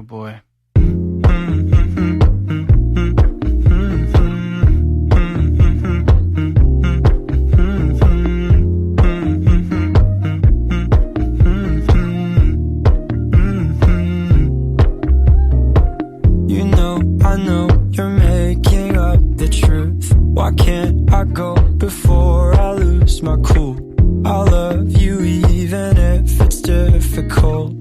Oh boy. You know, I know you're making up the truth. Why can't I go before I lose my cool? I love you even if it's difficult.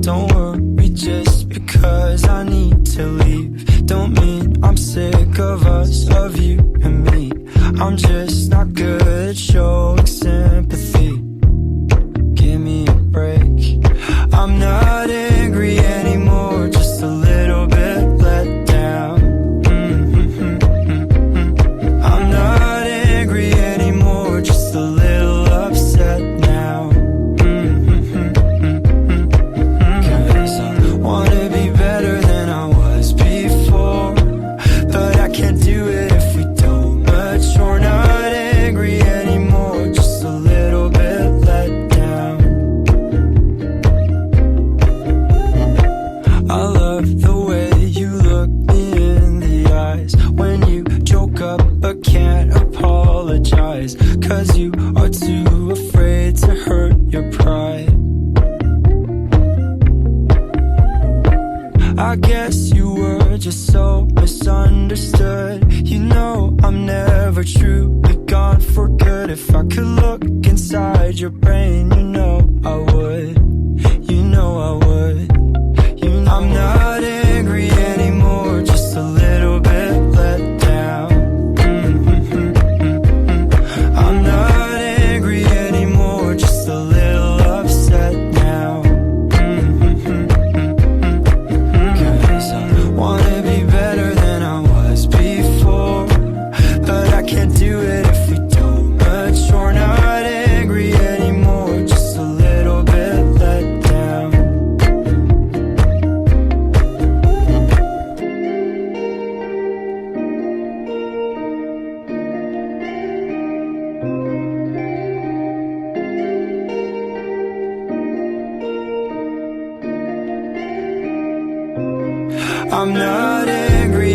Don't worry just because I need to leave. Don't mean I'm sick of us, of you and me. I'm just not good at showing sympathy. Give me a break. I'm not angry anymore, just a little bit let down. I'm not angry anymore, just a little upset now. 'Cause I wanna be better than I was before, but I can't do it if we don't mature. Not angry anymore, just a little bit let down. I love the way you look me in the eyes when you joke up but can't apologize, 'cause you are too afraid to hurt your pride. I guess you were just so misunderstood. You know I'm never truly gone for good. If I could look inside your brain, you know I would. You know I would. I'm not angry anymore, just a little bit let down. I'm not angry anymore, just a little upset now. 'Cause I wanna be better than I was before, but I can't do it if we don't mature. Not angry anymore, just a little bit let down. I'm not angry